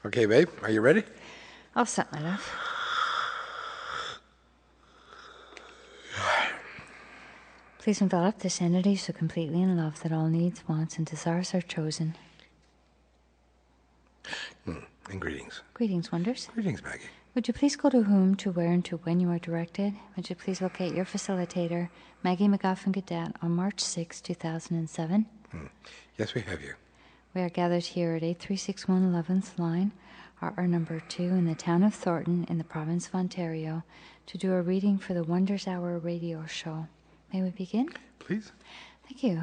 Okay, babe, are you ready? All set, my love. Please envelop this entity so completely in love that all needs, wants, and desires are chosen. And greetings. Greetings, wonders. Greetings, Maggie. Would you please go to whom, to where, and to when you are directed? Would you please locate your facilitator, Maggie McGoffin Cadet, on March 6, 2007? Yes, we have you. We are gathered here at 8361 11th Line, RR number 2, in the town of Thornton, in the province of Ontario, to do a reading for the Wonders Hour radio show. May we begin? Please. Thank you.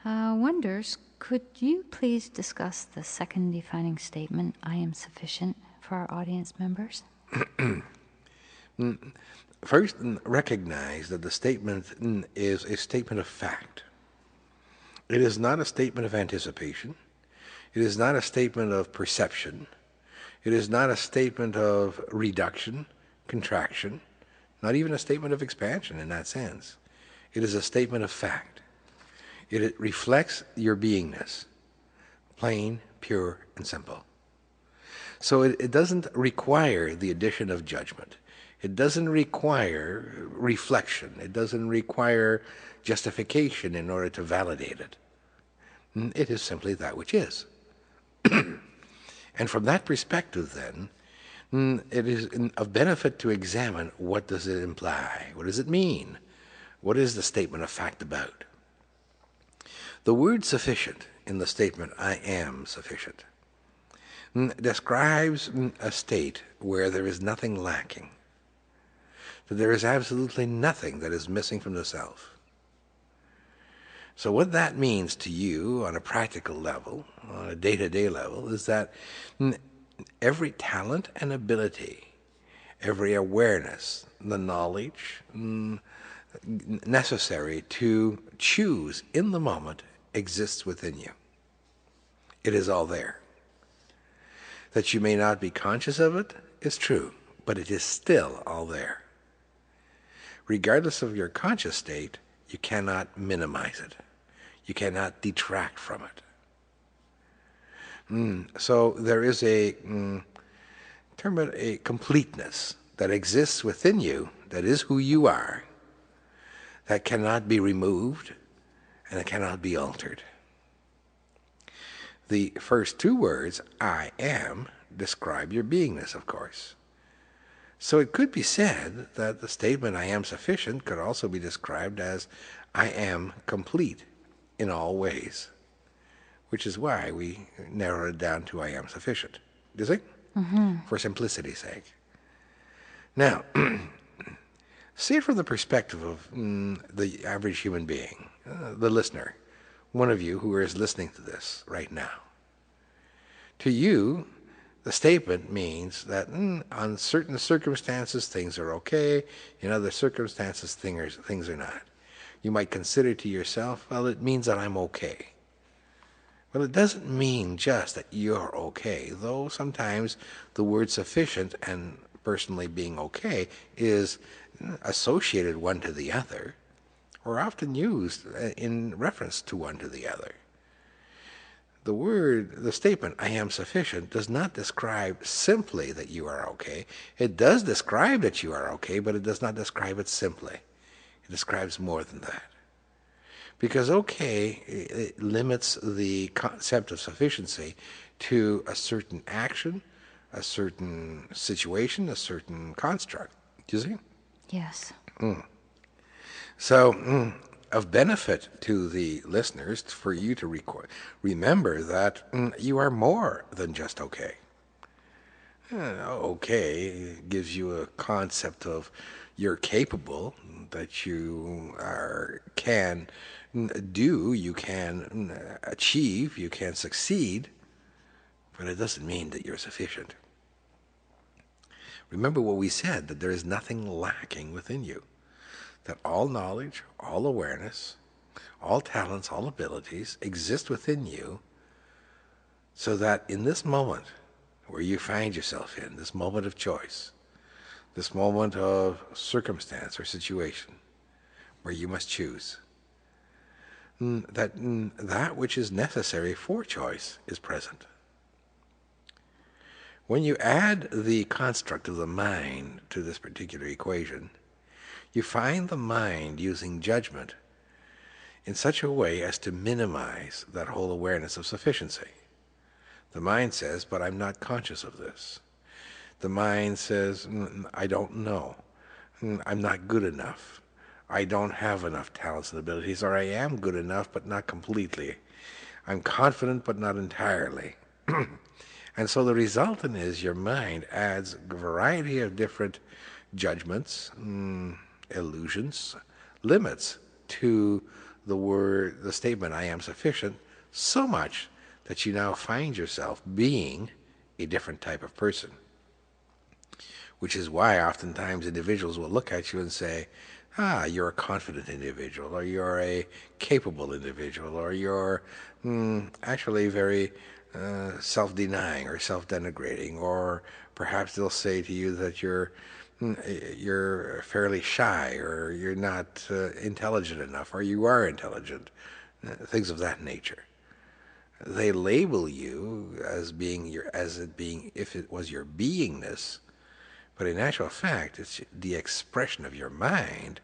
Wonders, could you please discuss the second defining statement, I am sufficient, for our audience members? First, recognize that the statement is a statement of fact. It is not a statement of anticipation. It is not a statement of perception. It is not a statement of reduction, contraction, not even a statement of expansion in that sense. It is a statement of fact. It reflects your beingness, plain, pure, and simple. So it doesn't require the addition of judgment. It doesn't require reflection. It doesn't require justification in order to validate it. It is simply that which is. And from that perspective, then, it is of benefit to examine what does it imply? What does it mean? What is the statement of fact about? The word sufficient in the statement, I am sufficient, describes a state where there is nothing lacking, that there is absolutely nothing that is missing from the self. So what that means to you on a practical level, on a day-to-day level, is that every talent and ability, every awareness, the knowledge necessary to choose in the moment exists within you. It is all there. That you may not be conscious of it is true, but it is still all there. Regardless of your conscious state, you cannot minimize it. You cannot detract from it. So there is a term it a completeness that exists within you, that is who you are, that cannot be removed and it cannot be altered. The first two words, I am, describe your beingness, of course. So it could be said that the statement, I am sufficient, could also be described as, I am complete in all ways, which is why we narrowed it down to I am sufficient. Do you see? For simplicity's sake. Now, see it from the perspective of the average human being, the listener, one of you who is listening to this right now. To you, the statement means that on certain circumstances things are okay, in other circumstances things are not. You might consider to yourself, well, it means that I'm okay. Well, it doesn't mean just that you're okay, though sometimes the word sufficient and personally being okay is associated one to the other, or often used in reference to one to the other. The statement, I am sufficient, does not describe simply that you are okay. It does describe that you are okay, but it does not describe it simply. It describes more than that. Because okay, it limits the concept of sufficiency to a certain action, a certain situation, a certain construct. Do you see? Yes. So, of benefit to the listeners for you to remember that you are more than just okay. Okay gives you a concept of you're capable, that you can do, you can achieve, you can succeed, but it doesn't mean that you're sufficient. Remember what we said, that there is nothing lacking within you, that all knowledge, all awareness, all talents, all abilities exist within you, so that in this moment where you find yourself in, this moment of choice, this moment of circumstance or situation where you must choose, that which is necessary for choice is present. When you add the construct of the mind to this particular equation, you find the mind using judgment in such a way as to minimize that whole awareness of sufficiency. The mind says, but I'm not conscious of this. The mind says, I don't know. I'm not good enough. I don't have enough talents and abilities, or I am good enough, but not completely. I'm confident, but not entirely. And so the resultant is your mind adds a variety of different judgments, illusions, limits to the statement, I am sufficient, so much that you now find yourself being a different type of person. Which is why oftentimes individuals will look at you and say, you're a confident individual, or you're a capable individual, or you're actually very self-denying or self-denigrating, or perhaps they'll say to you that you're fairly shy, or you're not intelligent enough, or you are intelligent, things of that nature. They label you as being if it was your beingness, but in actual fact, it's the expression of your mind,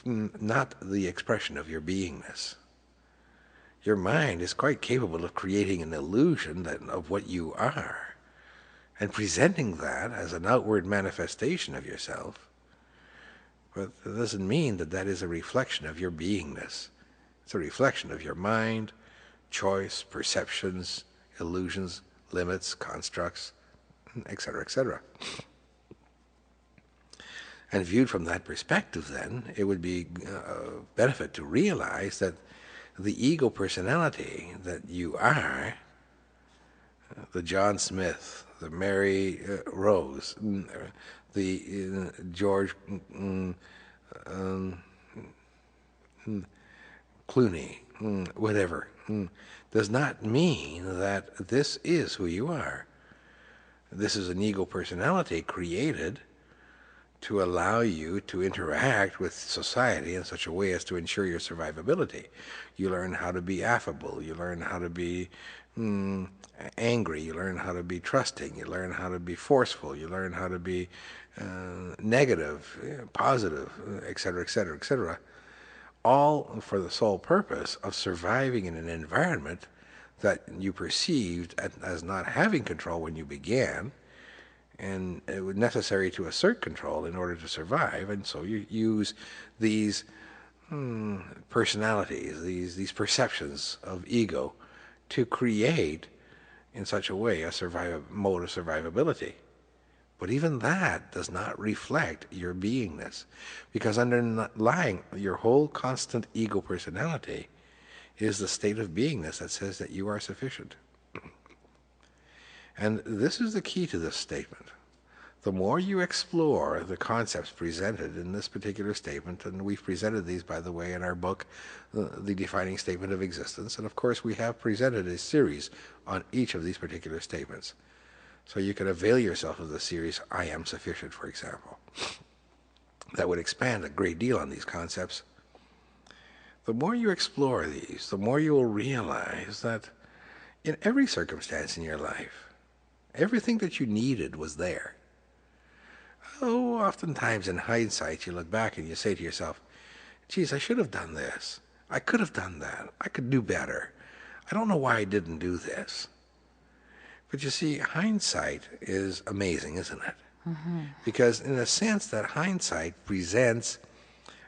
not the expression of your beingness. Your mind is quite capable of creating an illusion of what you are and presenting that as an outward manifestation of yourself. But it doesn't mean that that is a reflection of your beingness. It's a reflection of your mind, choice, perceptions, illusions, limits, constructs, etc., etc. And viewed from that perspective, then, it would be a benefit to realize that the ego personality that you are, the John Smith, the Mary Rose, the George Clooney, whatever, does not mean that this is who you are. This is an ego personality created to allow you to interact with society in such a way as to ensure your survivability. You learn how to be affable. You learn how to be angry. You learn how to be trusting. You learn how to be forceful. You learn how to be negative, positive, etc., etc., etc. All for the sole purpose of surviving in an environment that you perceived as not having control when you began, and it was necessary to assert control in order to survive. And so you use these personalities, these perceptions of ego, to create in such a way a mode of survivability. But even that does not reflect your beingness, because underlying your whole constant ego personality is the state of beingness that says that you are sufficient. And this is the key to this statement. The more you explore the concepts presented in this particular statement, and we've presented these, by the way, in our book, The Defining Statement of Existence, and of course we have presented a series on each of these particular statements. So you can avail yourself of the series, I Am Sufficient, for example. That would expand a great deal on these concepts. The more you explore these, the more you will realize that in every circumstance in your life, everything that you needed was there. Oh, oftentimes in hindsight, you look back and you say to yourself, geez, I should have done this. I could have done that. I could do better. I don't know why I didn't do this. But you see, hindsight is amazing, isn't it? Mm-hmm. Because in a sense that hindsight presents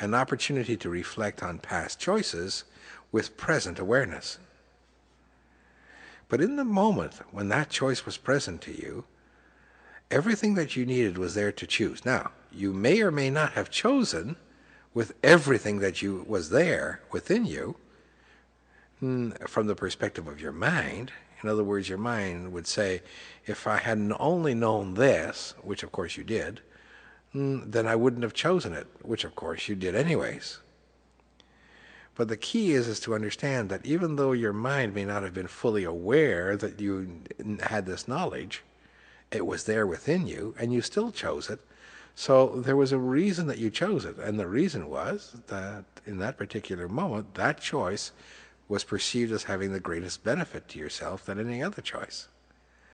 an opportunity to reflect on past choices with present awareness. But in the moment when that choice was present to you, everything that you needed was there to choose. Now, you may or may not have chosen with everything that was there within you from the perspective of your mind. In other words, your mind would say, if I had only known this, which of course you did, then I wouldn't have chosen it, which of course you did anyways. But the key is to understand that even though your mind may not have been fully aware that you had this knowledge, it was there within you, and you still chose it. So there was a reason that you chose it, and the reason was that in that particular moment, that choice was perceived as having the greatest benefit to yourself than any other choice.